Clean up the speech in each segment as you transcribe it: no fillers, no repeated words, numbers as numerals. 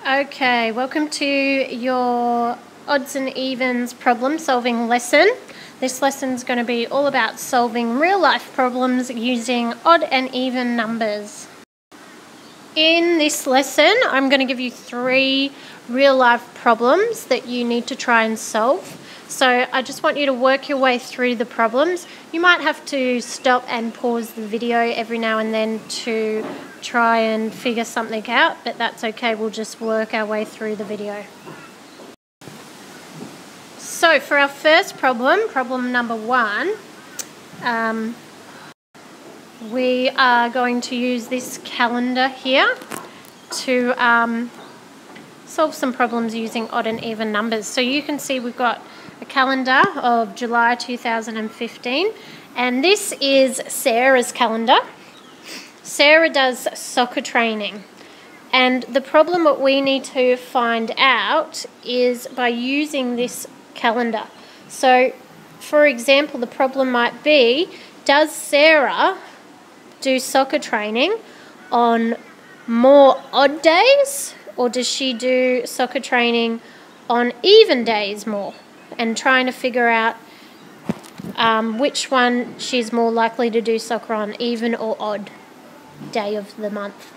Okay, welcome to your odds and evens problem solving lesson. This lesson is going to be all about solving real life problems using odd and even numbers. In this lesson, I'm going to give you 3 real life problems that you need to try and solve. So I just want you to work your way through the problems. You might have to stop and pause the video every now and then to try and figure something out, but that's okay, we'll just work our way through the video. So for our first problem, problem number 1, we are going to use this calendar here to solve some problems using odd and even numbers. So you can see we've got a calendar of July 2015, and this is Sarah's calendar. Sarah does soccer training, and the problem that we need to find out is by using this calendar. So for example, the problem might be, does Sarah do soccer training on more odd days, or does she do soccer training on even days more? And trying to figure out which one she's more likely to do soccer on, even or odd day of the month.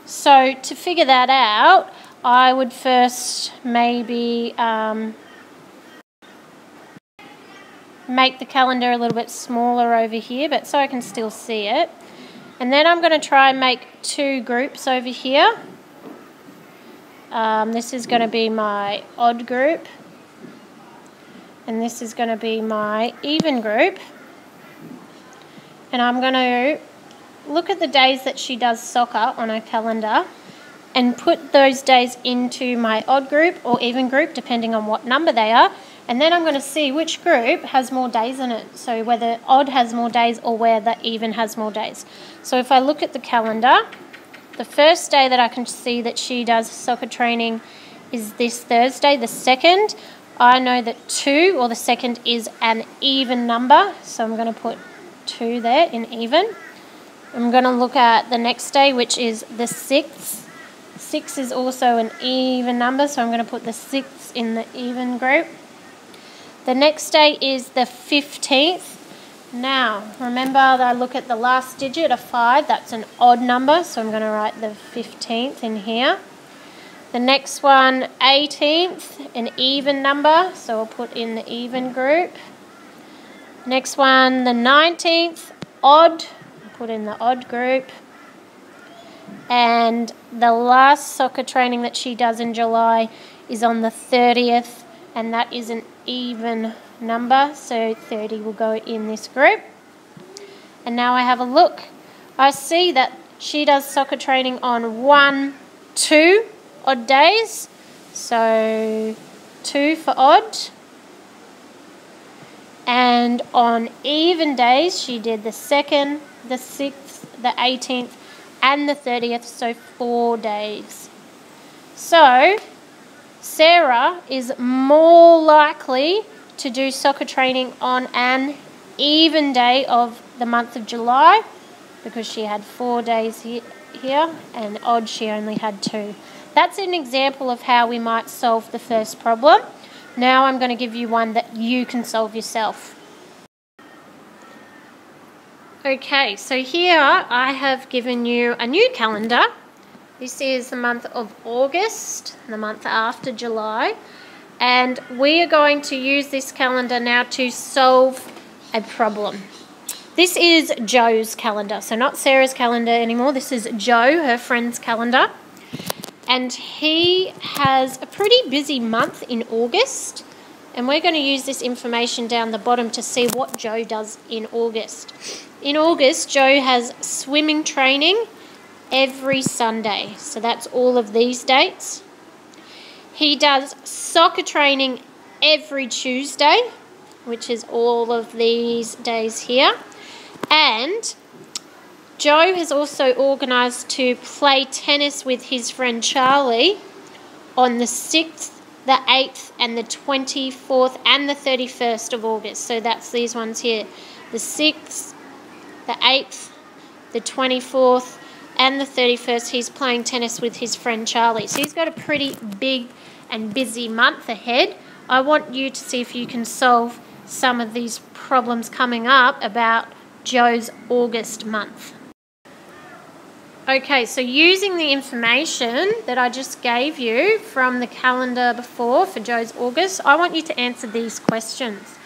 So to figure that out, I would first maybe make the calendar a little bit smaller over here, but so I can still see it. And then I'm going to try and make 2 groups over here. This is going to be my odd group, and this is going to be my even group. And I'm going to look at the days that she does soccer on her calendar and put those days into my odd group or even group, depending on what number they are. And then I'm going to see which group has more days in it. So whether odd has more days or whether even has more days. So if I look at the calendar, the first day that I can see that she does soccer training is this Thursday, the 2nd. I know that 2, or the 2nd, is an even number, so I'm going to put 2 there in even. I'm going to look at the next day, which is the 6th. 6 is also an even number, so I'm going to put the 6th in the even group. The next day is the 15th. Now, remember that I look at the last digit, a 5, that's an odd number, so I'm going to write the 15th in here. The next one, 18th, an even number, so I'll put in the even group. Next one, the 19th, odd, I'll put in the odd group. And the last soccer training that she does in July is on the 30th, and that is an even number, so 30 will go in this group. And now I have a look. I see that she does soccer training on 1, 2 odd days, so 2 for odd. And on even days she did the 2nd, the 6th, the 18th and the 30th, so 4 days. So Sarah is more likely to do soccer training on an even day of the month of July, because she had 4 days here, and odd she only had 2. That's an example of how we might solve the first problem. Now I'm going to give you one that you can solve yourself. Okay, so here I have given you a new calendar. This is the month of August, the month after July. And we are going to use this calendar now to solve a problem. This is Joe's calendar, so not Sarah's calendar anymore. This is Joe, her friend's calendar. And he has a pretty busy month in August. And we're going to use this information down the bottom to see what Joe does in August. In August, Joe has swimming training every Sunday. So that's all of these dates. He does soccer training every Tuesday, which is all of these days here. And Joe has also organised to play tennis with his friend Charlie on the 6th, the 8th and the 24th and the 31st of August. So that's these ones here. The 6th, the 8th, the 24th, and the 31st, he's playing tennis with his friend Charlie. So he's got a pretty big and busy month ahead. I want you to see if you can solve some of these problems coming up about Joe's August month. Okay, so using the information that I just gave you from the calendar before for Joe's August, I want you to answer these questions.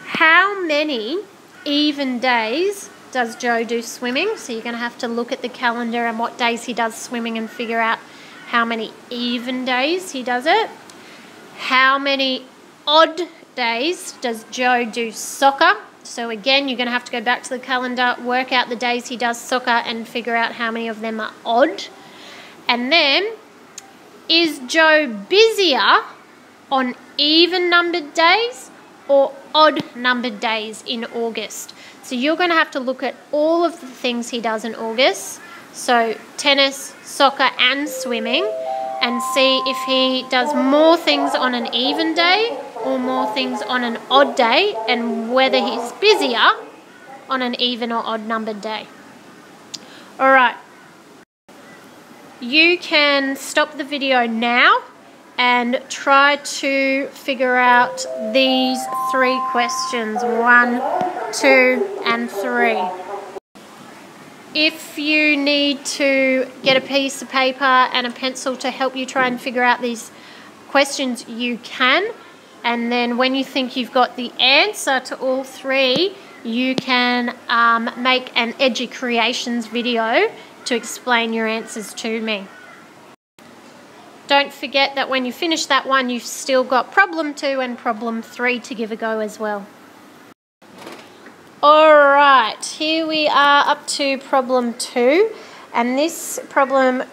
How many even days does Joe do swimming? So you're going to have to look at the calendar and what days he does swimming and figure out how many even days he does it. How many odd days does Joe do soccer? So again, you're going to have to go back to the calendar, work out the days he does soccer and figure out how many of them are odd. And then, is Joe busier on even numbered days or odd numbered days in August? So you're going to have to look at all of the things he does in August, so tennis, soccer and swimming, and see if he does more things on an even day or more things on an odd day, and whether he's busier on an even or odd numbered day. All right, you can stop the video now and try to figure out these 3 questions, 1, 2 and 3. If you need to get a piece of paper and a pencil to help you try and figure out these questions, you can. And then when you think you've got the answer to all 3, you can make an Edgy Creations video to explain your answers to me. Don't forget that when you finish that one, you've still got problem 2 and problem 3 to give a go as well. Alright, here we are up to problem 2, and this problem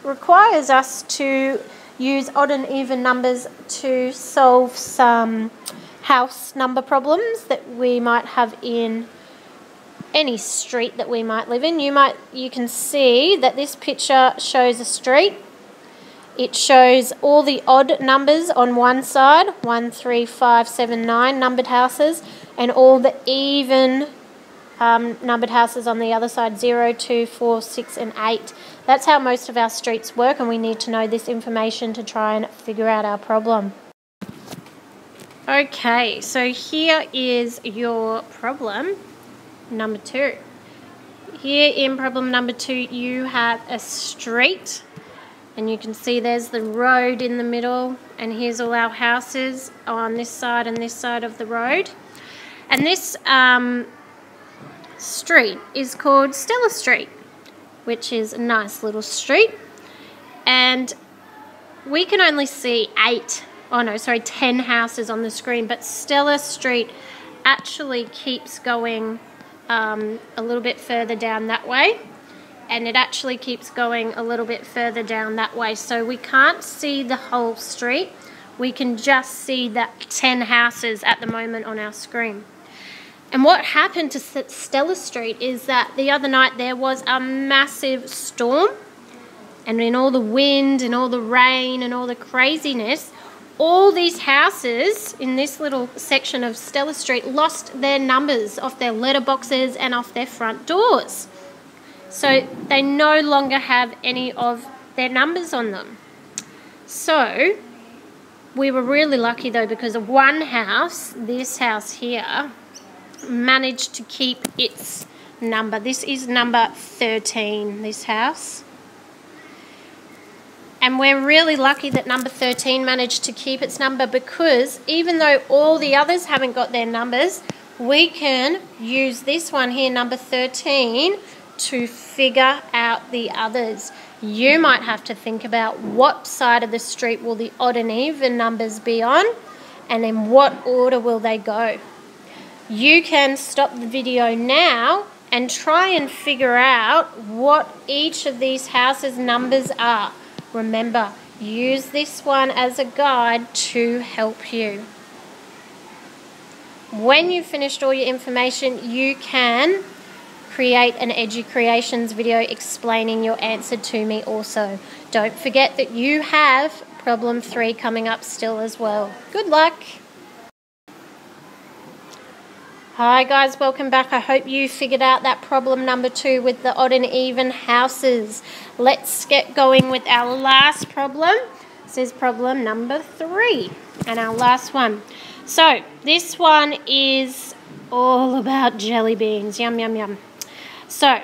requires us to use odd and even numbers to solve some house number problems that we might have in any street that we might live in. You can see that this picture shows a street. It shows all the odd numbers on one side, 1, 3, 5, 7, 9 numbered houses, and all the even numbered houses on the other side, 0, 2, 4, 6 and 8. That's how most of our streets work, and we need to know this information to try and figure out our problem. Okay, so here is your problem number 2. Here in problem number 2, you have a street, and you can see there's the road in the middle, and here's all our houses on this side and this side of the road. And this street is called Stella Street, which is a nice little street. And we can only see 10 houses on the screen, but Stella Street actually keeps going a little bit further down that way, and it actually keeps going a little bit further down that way. So we can't see the whole street. We can just see that 10 houses at the moment on our screen. And what happened to Stella Street is that the other night there was a massive storm, and in all the wind and all the rain and all the craziness, all these houses in this little section of Stella Street lost their numbers off their letterboxes and off their front doors. So they no longer have any of their numbers on them. So we were really lucky though, because of one house, this house here, managed to keep its number. This is number 13, this house. And we're really lucky that number 13 managed to keep its number, because even though all the others haven't got their numbers, we can use this one here, number 13, to figure out the others. You might have to think about what side of the street will the odd and even numbers be on, and in what order will they go. You can stop the video now and try and figure out what each of these houses' numbers are. Remember, use this one as a guide to help you. When you've finished all your information, you can create an Edgy Creations video explaining your answer to me also. Don't forget that you have problem 3 coming up still as well. Good luck! Hi guys, welcome back. I hope you figured out that problem number 2 with the odd and even houses. Let's get going with our last problem. This is problem number 3 and our last one. So this one is all about jelly beans. Yum, yum, yum. So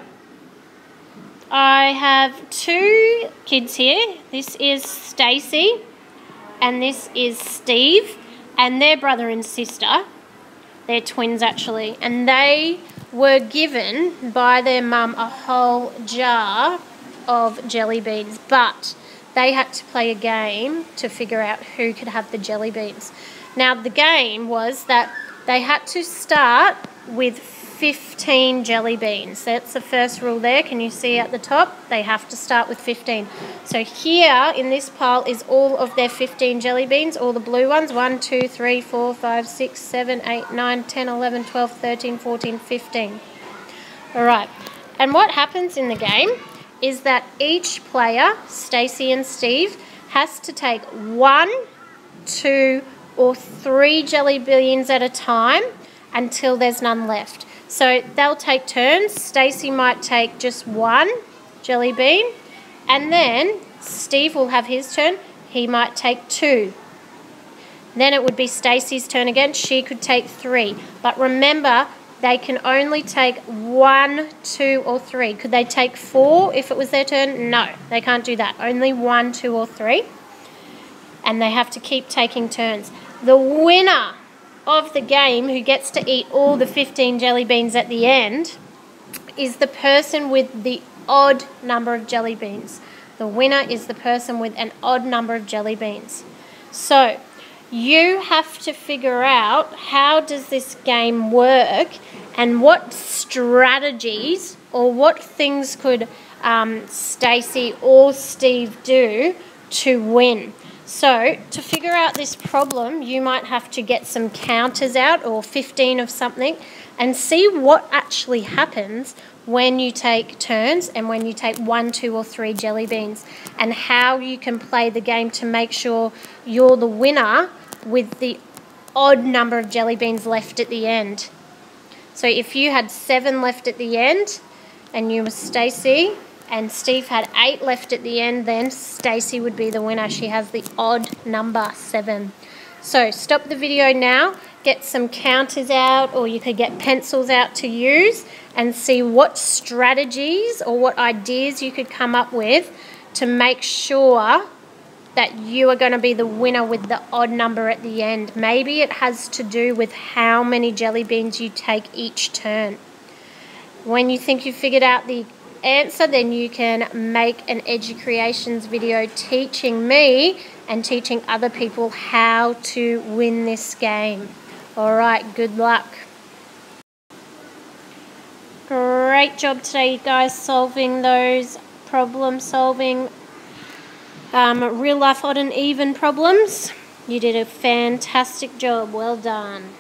I have 2 kids here. This is Stacy and this is Steve, and they're brother and sister. They're twins actually, and they were given by their mum a whole jar of jelly beans, but they had to play a game to figure out who could have the jelly beans. Now the game was that they had to start with 15 jelly beans. That's the first rule there. Can you see at the top? They have to start with 15. So here in this pile is all of their 15 jelly beans, all the blue ones. 1, 2, 3, 4, 5, 6, 7, 8, 9, 10, 11, 12, 13, 14, 15. All right. And what happens in the game is that each player, Stacy and Steve, has to take 1, 2, or 3 jelly beans at a time until there's none left. So they'll take turns. Stacy might take just 1 jelly bean, and then Steve will have his turn. He might take 2. Then it would be Stacy's turn again. She could take 3. But remember, they can only take 1, 2, or 3. Could they take 4 if it was their turn? No, they can't do that. Only 1, 2, or 3. And they have to keep taking turns. The winner of the game, who gets to eat all the 15 jelly beans at the end, is the person with the odd number of jelly beans. The winner is the person with an odd number of jelly beans. So you have to figure out, how does this game work and what strategies or what things could Stacy or Steve do to win. So to figure out this problem, you might have to get some counters out, or 15 of something, and see what actually happens when you take turns and when you take 1, 2, or 3 jelly beans, and how you can play the game to make sure you're the winner with the odd number of jelly beans left at the end. So if you had 7 left at the end and you were Stacy, and Steve had 8 left at the end, then Stacy would be the winner. She has the odd number 7. So stop the video now, get some counters out, or you could get pencils out to use, and see what strategies or what ideas you could come up with to make sure that you are going to be the winner with the odd number at the end. Maybe it has to do with how many jelly beans you take each turn. When you think you've figured out the answer, then you can make an EduCreations video teaching me and teaching other people how to win this game. Alright, good luck. Great job today, guys, solving those problem-solving real-life odd and even problems. You did a fantastic job. Well done.